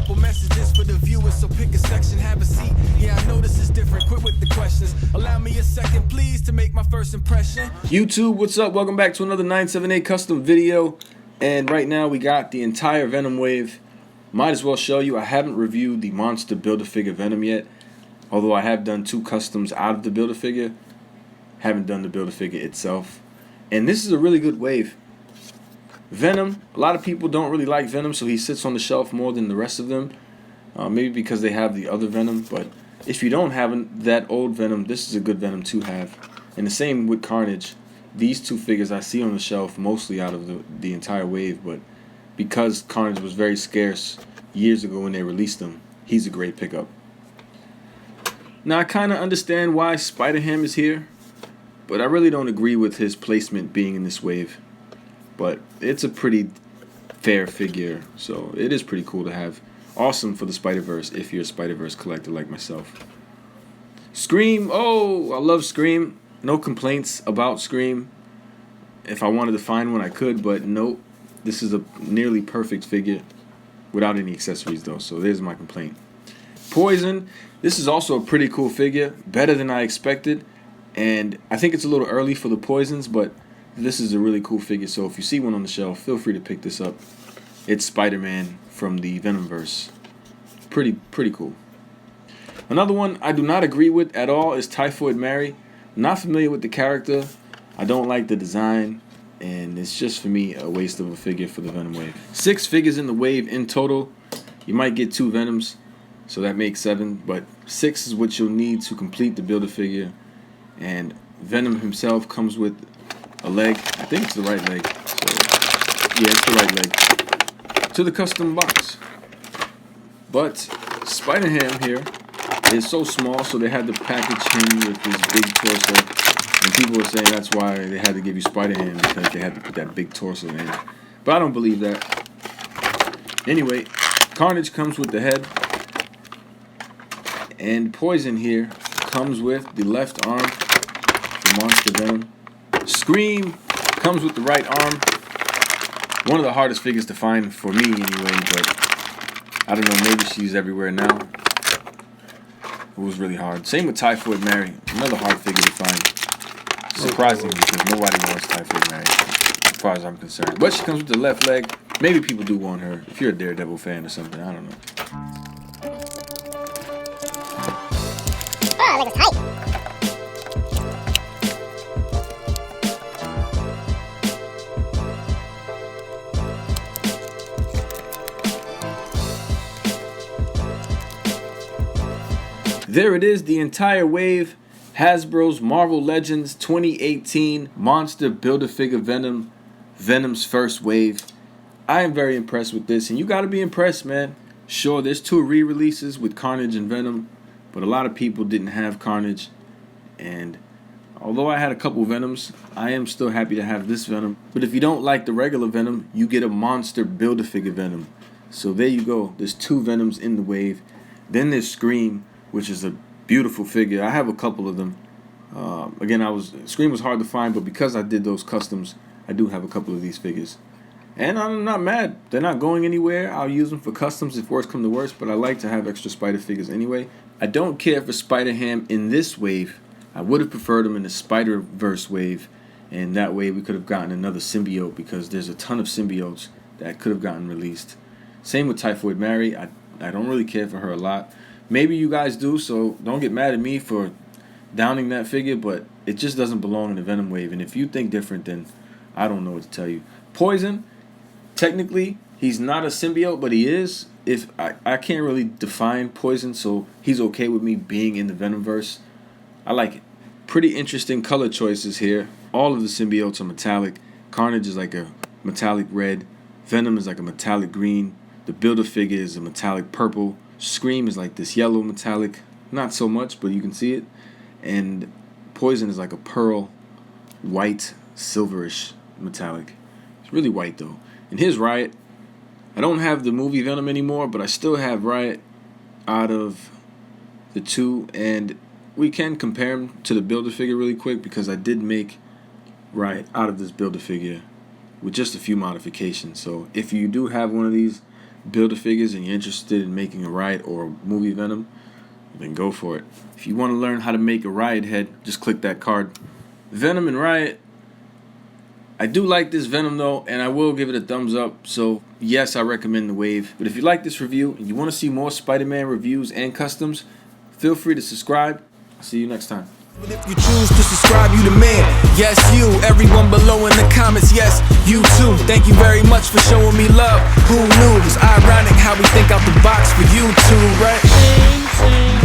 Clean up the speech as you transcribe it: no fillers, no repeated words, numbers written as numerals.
couple messages for the viewers, so pick a section, have a seat. Yeah, I know this is different. Quit with the questions. Allow me a second, please, to make my first impression. YouTube, what's up? Welcome back to another 978 custom video. And right now we got the entire Venom Wave. Might as well show you. I haven't reviewed the monster Build-A-Figure Venom yet, although I have done two customs out of the Build-A-Figure. Haven't done the Build-A-Figure itself. And this is a really good wave. Venom, a lot of people don't really like Venom, so he sits on the shelf more than the rest of them. Maybe because they have the other Venom, but if you don't have that old Venom, this is a good Venom to have. And the same with Carnage. These two figures I see on the shelf mostly out of the entire wave, but because Carnage was very scarce years ago when they released him, he's a great pickup. Now I kind of understand why Spider-Ham is here, but I really don't agree with his placement being in this wave. But it's a pretty fair figure, so it is pretty cool to have. Awesome for the Spider-Verse if you're a Spider-Verse collector like myself. Scream, oh, I love Scream. No complaints about Scream. If I wanted to find one, I could, but nope. This is a nearly perfect figure without any accessories, though, so there's my complaint. Poison, this is also a pretty cool figure, better than I expected, and I think it's a little early for the Poisons, but this is a really cool figure, so if you see one on the shelf, feel free to pick this up. It's Spider-Man from the Venomverse. Pretty cool. Another one I do not agree with at all is Typhoid Mary. I'm not familiar with the character. I don't like the design, and it's just, for me, a waste of a figure for the Venom Wave. 6 figures in the wave in total. You might get 2 Venoms, so that makes 7, but 6 is what you'll need to complete the Build-A-Figure. And Venom himself comes with a leg. I think it's the right leg. So, yeah, it's the right leg. To the custom box. But Spider-Ham here is so small, so they had to package him with this big torso. And people were saying that's why they had to give you Spider-Ham, because they had to put that big torso in. But I don't believe that. Anyway, Carnage comes with the head. And Poison here comes with the left arm for Monster Venom. Scream comes with the right arm. One of the hardest figures to find for me anyway, but I don't know, maybe she's everywhere now. It was really hard. Same with Typhoid Mary, another hard figure to find. Surprising because nobody wants Typhoid Mary, as far as I'm concerned. But she comes with the left leg. Maybe people do want her, if you're a Daredevil fan or something, I don't know. Oh, that looks tight. There it is, the entire wave. Hasbro's Marvel Legends 2018 Monster Build-A-Figure Venom. Venom's first wave. I am very impressed with this, and you gotta be impressed, man. Sure, there's 2 re-releases with Carnage and Venom, but a lot of people didn't have Carnage. And although I had a couple Venoms, I am still happy to have this Venom. But if you don't like the regular Venom, you get a Monster Build-A-Figure Venom. So there you go. There's 2 Venoms in the wave. Then there's Scream, which is a beautiful figure. I have a couple of them. Again, Scream was hard to find, but because I did those customs, I do have a couple of these figures. And I'm not mad. They're not going anywhere. I'll use them for customs if worse come to worse, but I like to have extra Spider figures anyway. I don't care for Spider-Ham in this wave. I would have preferred him in the Spider-Verse wave, and that way we could have gotten another symbiote, because there's a ton of symbiotes that could have gotten released. Same with Typhoid Mary. I don't really care for her a lot. Maybe you guys do, so don't get mad at me for downing that figure, but it just doesn't belong in the Venom wave. And if you think different, then I don't know what to tell you. Poison, technically, he's not a symbiote, but he is. If I can't really define Poison, so he's okay with me being in the Venomverse. I like it. Pretty interesting color choices here. All of the symbiotes are metallic. Carnage is like a metallic red. Venom is like a metallic green. The Build-A-Figure is a metallic purple. Scream is like this yellow metallic, not so much, but you can see it. And Poison is like a pearl, white, silverish metallic. It's really white though. And here's Riot. I don't have the movie Venom anymore, but I still have Riot out of the 2, and we can compare him to the Build-A-Figure really quick, because I did make Riot out of this Build-A-Figure with just a few modifications. So if you do have one of these, Build-A-Figures and you're interested in making a riot or a movie Venom, then go for it. If you want to learn how to make a riot head, just click that card. Venom and Riot. I do like this Venom though, and I will give it a thumbs up. So yes, I recommend the Wave. But if you like this review and you want to see more Spider-Man reviews and customs, feel free to subscribe. I'll see you next time. But if you choose to subscribe, you the man. Yes, you. Everyone below in the comments, yes, you too. Thank you very much for showing me love. Who knew? It's ironic how we think out the box for you too, right?